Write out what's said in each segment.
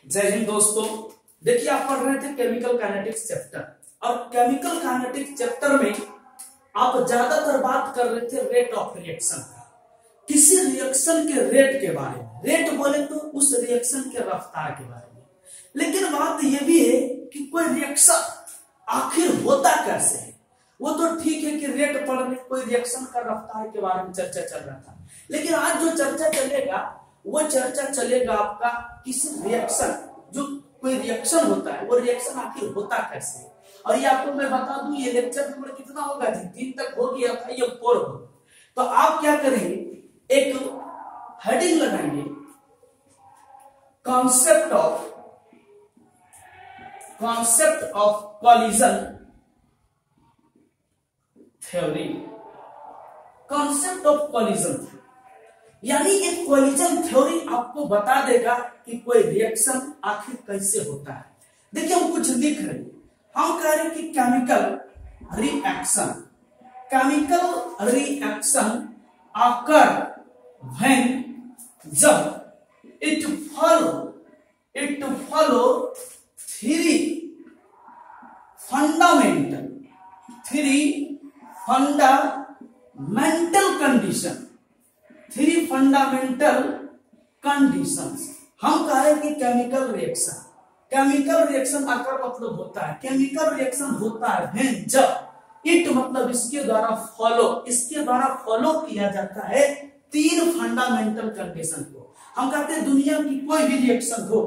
जय हिंद दोस्तों। देखिए, आप पढ़ रहे थे केमिकल काइनेटिक्स चैप्टर, और केमिकल काइनेटिक्स चैप्टर में आप ज्यादातर बात कर रहे थे रेट ऑफ रिएक्शन का, किसी रिएक्शन के रेट के बारे में। रेट बोले तो उस रिएक्शन के रफ्तार के बारे में, लेकिन बात यह भी है कि कोई रिएक्शन आखिर होता कैसे है। वो तो ठीक है कि रेट पढ़ रहे, कोई रिएक्शन का रफ्तार के बारे में चर्चा चल रहा था, लेकिन आज जो चर्चा चलेगा वो चर्चा चलेगा आपका किसी रिएक्शन, जो कोई रिएक्शन होता है वो रिएक्शन आखिर होता कैसे है। और ये आपको मैं बता दूं, ये लेक्चर नंबर कितना होगा जी, 3 तक हो गया था, ये 4 हो। तो आप क्या करेंगे, एक हेडिंग लगाएंगे, concept of collision theory. Concept of collision, यानी एक कॉलिजन थ्योरी आपको बता देगा कि कोई रिएक्शन आखिर कैसे होता है। देखिए, हम कुछ लिख रहे हैं, हम कह रहे हैं कि केमिकल रिएक्शन आकर व्हेन, जब it follow three fundamental conditions. हम कह रहे हैं कि केमिकल रिएक्शन आकर मतलब होता है, केमिकल रिएक्शन होता है व्हेन, जब इट मतलब इसके द्वारा फॉलो किया जाता है 3 फंडामेंटल कंडीशन को। हम कहते हैं दुनिया की कोई भी रिएक्शन हो,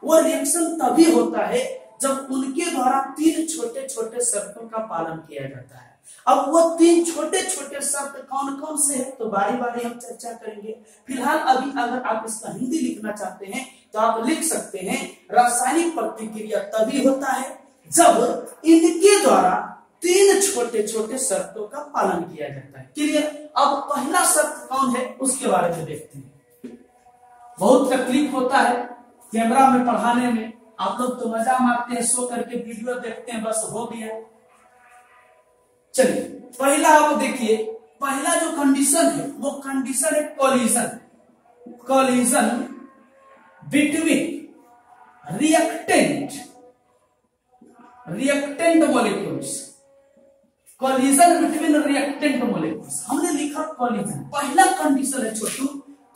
वो रिएक्शन तभी होता है जब उनके द्वारा 3 छोटे छोटे शर्तों का पालन किया जाता है। अब वो 3 छोटे छोटे शर्त कौन कौन से हैं, तो बारी बारी हम चर्चा करेंगे। फिलहाल अभी अगर आप इसका हिंदी लिखना चाहते हैं तो आप लिख सकते हैं, रासायनिक प्रतिक्रिया तभी होता है जब इनके द्वारा 3 छोटे छोटे शर्तों का पालन किया जाता है। क्लियर। अब पहला शर्त कौन है उसके बारे में देखते हैं। बहुत तकलीफ होता है कैमरा में पढ़ाने में, आप लोग तो मजा मारते हैं, सो करके वीडियो देखते हैं, बस हो गया। चलिए, पहला आप देखिए, पहला जो कंडीशन है वो कंडीशन है collision between reactant molecules. Collision between reactant molecules हमने लिखा कॉलिजन, पहला कंडीशन है छोटू,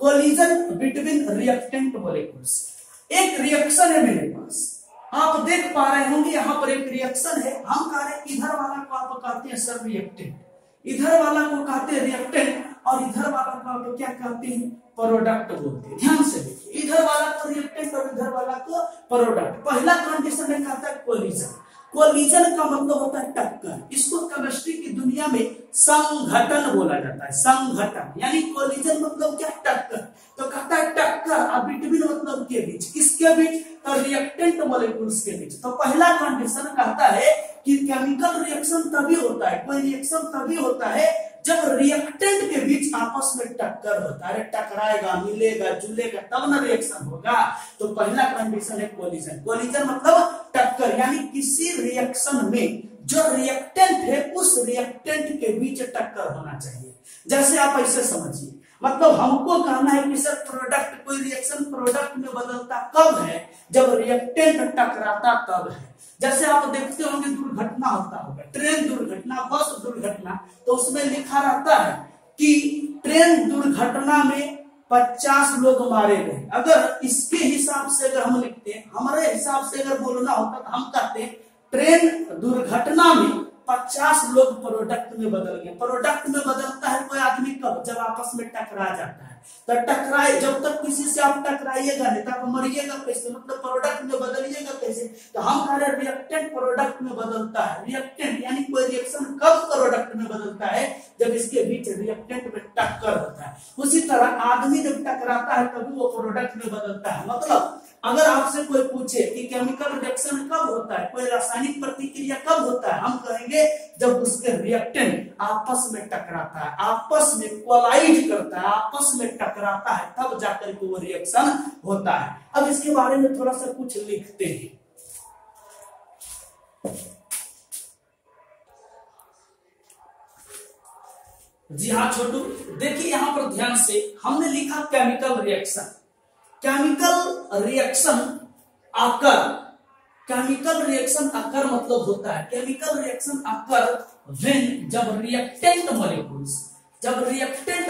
कॉलिजन बिटवीन रिएक्टेंट मॉलिक्यूल्स। एक रिएक्शन है मेरे पास, आप देख पा रहे होंगे यहाँ पर एक रिएक्शन है। हम कह रहे हैं इधर वाला को आप कहते हैं सर रिएक्टेंट, इधर वाला को कहते हैं रिएक्टेंट, और इधर वाला को आप क्या कहते हैं, प्रोडक्ट बोलते हैं। ध्यान से देखिए, इधर वाला को रिएक्टेंट और इधर वाला को प्रोडक्ट। पहला कंडीशन है कहता है कोलिजन। कोलिजन का मतलब होता है टक्कर। इसको केमिस्ट्री की दुनिया में संघटन बोला जाता है, संघटन। यानी कोलिजन मतलब क्या, टक्कर। तो कहता है टक्कर, और बिटवीन मतलब के बीच, किसके बीच, तो रिएक्टेंट मॉलिक्यूल्स के बीच। तो पहला कंडीशन कहता है कि केमिकल रिएक्शन तभी होता है, कोई रिएक्शन तभी होता है जब रिएक्टेंट के बीच आपस में टक्कर होता है, टकराएगा, मिलेगा, जुलेगा, तब ना रिएक्शन होगा। तो पहला कंडीशन है कोलिजन। कोलिजन मतलब टक्कर, यानी किसी रिएक्शन में जो रिएक्टेंट है उस रिएक्टेंट के बीच टक्कर होना चाहिए। जैसे आप ऐसे समझिए, मतलब हमको कहना है कि सर प्रोडक्ट, कोई रिएक्शन प्रोडक्ट में बदलता कब है, जब रिएक्टेंट टकराता तब है। जैसे आप देखते होंगे दुर्घटना होता होगा, ट्रेन दुर्घटना, बस दुर्घटना, तो उसमें लिखा रहता है कि ट्रेन दुर्घटना में 50 लोग मारे गए। अगर इसके हिसाब से अगर हम लिखते हैं, हमारे हिसाब से अगर बोलना होता तो हम कहते हैं ट्रेन दुर्घटना में 50 लोग प्रोडक्ट में बदल गए। प्रोडक्ट में बदलता है कोई आदमी कब, जब आपस में टकरा जाता है। तो टकराए, जब तक किसी से आप टकराइएगा नहीं तो आप मरिएगा कैसे, मतलब प्रोडक्ट में बदलिएगा कैसे। तो हम कह रहे हैं रिएक्टेंट प्रोडक्ट में बदलता है। रिएक्टेंट यानी कोई रिएक्शन कब प्रोडक्ट में बदलता है, जब इसके बीच रिएक्टेंट में टक्कर होता है। उसी तरह आदमी जब टकराता है तभी वो प्रोडक्ट में बदलता है। मतलब अगर आपसे कोई पूछे कि केमिकल रिएक्शन कब होता है, कोई रासायनिक प्रतिक्रिया कब होता है, हम कहेंगे जब उसके रिएक्टेंट आपस में टकराता है, आपस में कोलाइड करता है, आपस में टकराता है, तब जाकर के वो रिएक्शन होता है। अब इसके बारे में थोड़ा सा कुछ लिखते हैं। जी हाँ छोटू, देखिए यहां पर ध्यान से हमने लिखा केमिकल रिएक्शन। केमिकल रिएक्शन आकर, केमिकल रिएक्शन अकर मतलब होता है, केमिकल रिएक्शन अकर व्हेन, जब रिएक्टेंट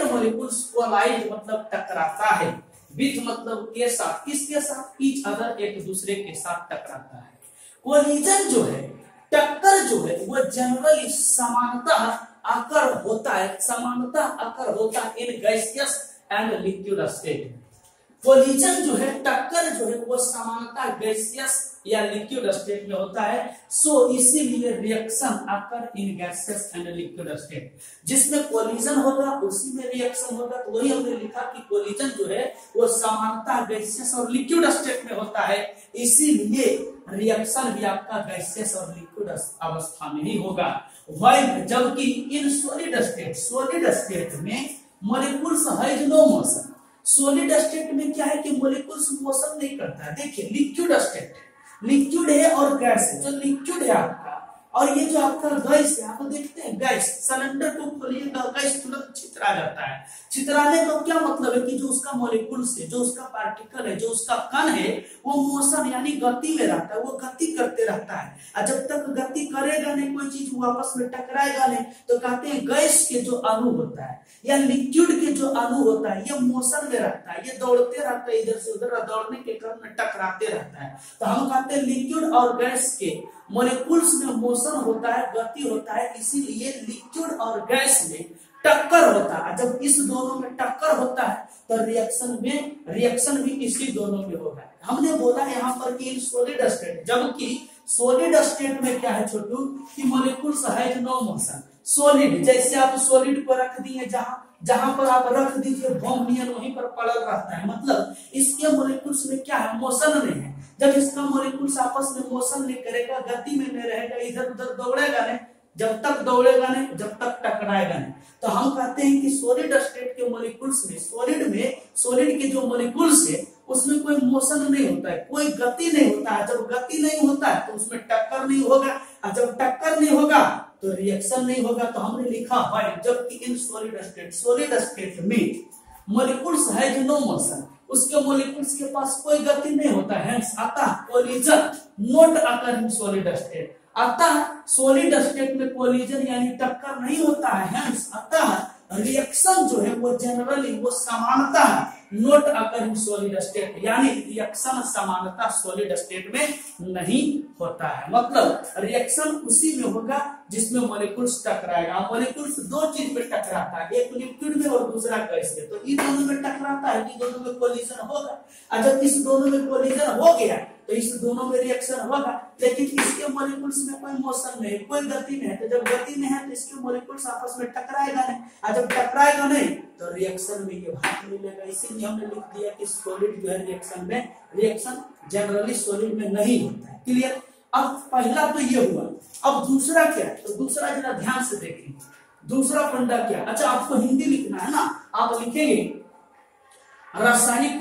मॉलिक्यूल्स कोलाइड मतलब टकराता है, विथ मतलब के साथ, किसके साथ, ईच अदर एक दूसरे के साथ टकराता है। कोलिजन जो है, टक्कर जो है, वो जनरली समानतः आकर होता है, समानतः आकर होता है in gaseous and liquid state. Collision जो है, टक्कर जो है, वो समानतः गैसियस या लिक्विड स्टेट में होता है। सो इसीलिए रिएक्शन आकर in gaseous and liquid state, जिसमें कोलिजन होगा उसी में रिएक्शन होगा। तो वही हमने लिखा कि कोलिजन जो है वो समानतः गैसियस और लिक्विड स्टेट में होता है, इसीलिए रिएक्शन भी आपका गैसियस और लिक्विड अवस्था में ही होगा। व्हाइल जबकि इन सॉलिड स्टेट में molecules has no motion. Solid state में क्या है कि मॉलिक्यूल्स मोशन नहीं करता है। देखिए लिक्विड स्टेट, लिक्विड है और गैस है। जो लिक्विड है आपका और ये जो आपका गैस है, आप देखते हैं गैस, सिलेंडर को खोलिएगा गैस तुरंत छितरा जाता है। छितराने का क्या मतलब है कि जो उसका मॉलिक्यूल से, जो उसका पार्टिकल है, जो उसका कण है, वो मोशन यानी गति में रहता है, वो गति करते रहता है। और जब तक गति करेगा नहीं, कोई चीज वो आपस में टकराएगा नहीं, तो कहते हैं गैस के जो अणु होता है या लिक्विड के जो अणु होता है, ये मोशन में रहता है, ये दौड़ते रहता है, इधर से उधर, दौड़ने के क्रम में टकराते रहता है। तो हम कहते हैं लिक्विड और गैस के मॉलिक्यूल्स में मोशन होता है, गति होता है, इसीलिए लिक्विड और गैस में टक्कर होता है। जब इस दोनों में टक्कर होता है तो रिएक्शन भी इसी दोनों में होगा। हमने बोला यहाँ पर कि सॉलिड स्टेट, जबकि सॉलिड स्टेट में क्या है छोटू कि molecules has no motion. Solid, जैसे आप सॉलिड को रख दिए, जहां पर आप रख दीजिए बम नियन वहीं पर पड़ा रहता है, मतलब इसके मॉलिक्यूल्स में क्या है, मोशन नहीं है। जब इसका मॉलिक्यूल्स आपस में मोशन नहीं करेगा, गति में नहीं रहेगा, इधर उधर दौड़ेगा नहीं, जब तक दौड़ेगा नहीं, जब तक टकराएगा नहीं। तो हम कहते हैं कि सॉलिड स्टेट के मॉलिक्यूल्स में, सॉलिड के जो मॉलिक्यूल्स है उसमें कोई मोशन नहीं होता है, कोई गति नहीं होता है। जब गति नहीं होता है तो उसमें टक्कर नहीं होगा, और जब टक्कर नहीं होगा तो रिएक्शन नहीं होगा। तो हमने लिखा व्हाइल जबकि इन सॉलिड स्टेट में मॉलिक्यूल्स हैज नो मोशन, उसके मॉलिक्यूल्स के पास कोई गति नहीं होता है, हेंस अतः collision not occur in solid state, अतः सॉलिड स्टेट में कोलिजन यानी टक्कर नहीं होता है, हेंस अतः रिएक्शन जो है वो जनरली, वो समानतः not occur in solid state, यानी रिएक्शन समानतः सॉलिड स्टेट में नहीं होता है। मतलब रिएक्शन उसी में होगा जिसमें मॉलिक्यूल्स टकराएगा। मॉलिक्यूल्स दो चीज में टकराता है, एक लिक्विड में और दूसरा गैस में, तो इन दोनों में टकराता है, इन दोनों में कोलिजन होगा। और जब इस दोनों में कोलिजन हो गया तो इस दोनों में रिएक्शन होगा, लेकिन इसके मॉलिक्यूल्स में कोई मोशन नहीं, कोई गति नहीं है। तो जब गति नहीं है तो इसके मॉलिक्यूल्स आपस में टकराएगा नहीं, और जब टकराएगा नहीं तो रिएक्शन में ये भाग मिलेगा। इसीलिए हमने लिख दिया कि सॉलिड जो है रिएक्शन जनरली सॉलिड में नहीं होता है। क्लियर? अब पहला तो ये हुआ। अब दूसरा क्या है, तो दूसरा जरा ध्यान से देखें, दूसरा फंडा क्या। अच्छा आपको हिंदी लिखना है ना, आप लिखेंगे रासायनिक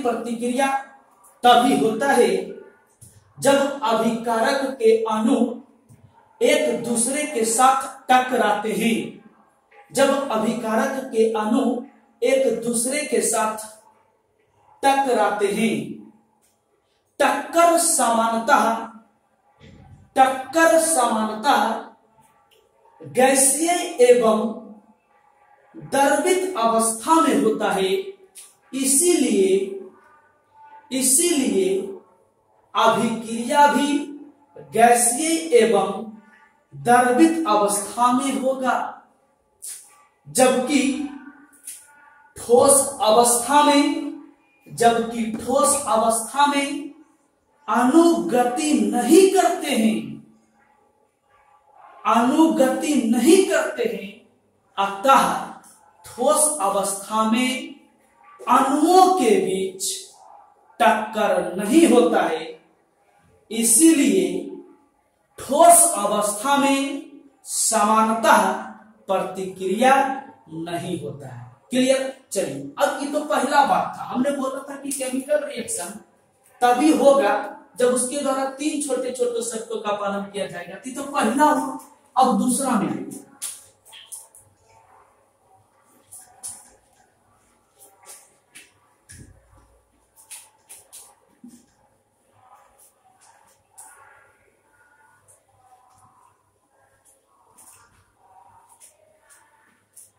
प्रतिक्रिया तभी होता है जब अभिकारक के अणु एक दूसरे के साथ टकराते हैं। जब अभिकारक के अणु एक दूसरे के साथ टकराते हैं, टक्कर समानतः गैसीय एवं द्रवित अवस्था में होता है। इसीलिए अभिक्रिया भी गैसीय एवं द्रवित अवस्था में होगा, जबकि ठोस अवस्था में अनुगति नहीं करते हैं, अतः ठोस अवस्था में अणुओं के बीच टक्कर नहीं होता है। इसीलिए ठोस अवस्था में समानतः प्रतिक्रिया नहीं होता है। क्लियर? चलिए अब ये तो पहला बात था, हमने बोला था कि केमिकल रिएक्शन तभी होगा जब उसके द्वारा तीन छोटे छोटे शर्तों का पालन किया जाएगा। तो पहला हुआ, अब दूसरा में आएगा।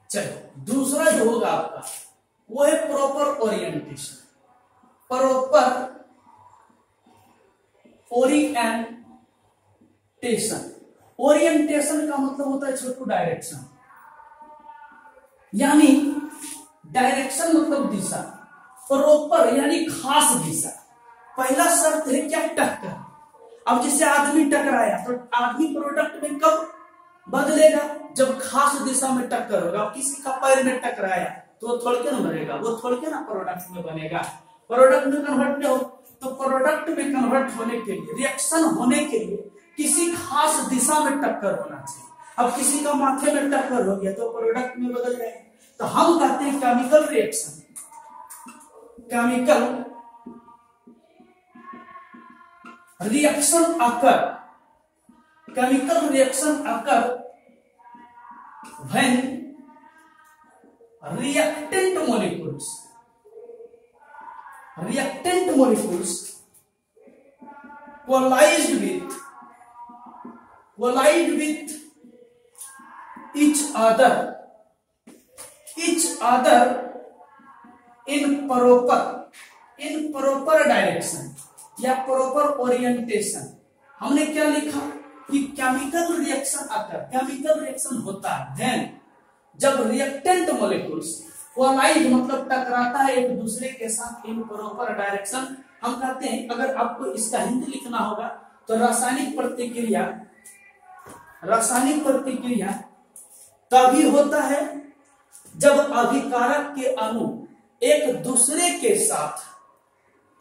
चलो दूसरा जो होगा आपका वो है proper orientation. Proper orientation, orientation का मतलब होता है छोटू डायरेक्शन, यानी डायरेक्शन मतलब दिशा, प्रॉपर यानी खास दिशा। पहला शर्त है क्या, टक्कर। अब जैसे आदमी टकराया तो आदमी प्रोडक्ट में कब बदलेगा, जब खास दिशा में टक्कर होगा। किसी का पैर में टकराया तो वो थोड़ के ना बनेगा, वो थोड़ के ना प्रोडक्ट में बनेगा। प्रोडक्ट में कन्वर्ट हो तो प्रोडक्ट में कन्वर्ट होने के लिए, रिएक्शन होने के लिए किसी खास दिशा में टक्कर होना चाहिए। अब किसी का माथे में टक्कर हो गया तो प्रोडक्ट में बदल गए। तो हम कहते हैं chemical reaction, chemical reaction occur, chemical reaction occur when reactant molecules collide with each other in proper direction या proper orientation। हमने क्या लिखा कि chemical reaction occur, chemical reaction होता है then जब रिएक्टेंट मॉलिक्यूल्स कोलाइड मतलब टकराता है एक दूसरे के साथ इन प्रॉपर डायरेक्शन। हम कहते हैं, अगर आपको इसका हिंदी लिखना होगा तो रासायनिक प्रतिक्रिया तभी होता है जब अभिकारक के अणु एक दूसरे के साथ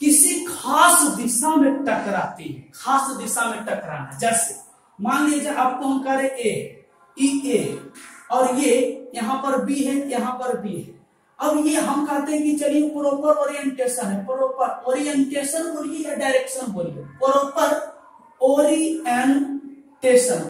किसी खास दिशा में टकराते हैं। खास दिशा में टकराना, जैसे मान लीजिए आपको हम कह रहे ए और ये यहां पर बी है, यहां पर बी है। अब ये हम कहते हैं कि चलिए प्रॉपर ओरिएंटेशन है। प्रॉपर ओरिएंटेशन बोलिए या डायरेक्शन बोलिए, प्रॉपर ओरिएंटेशन।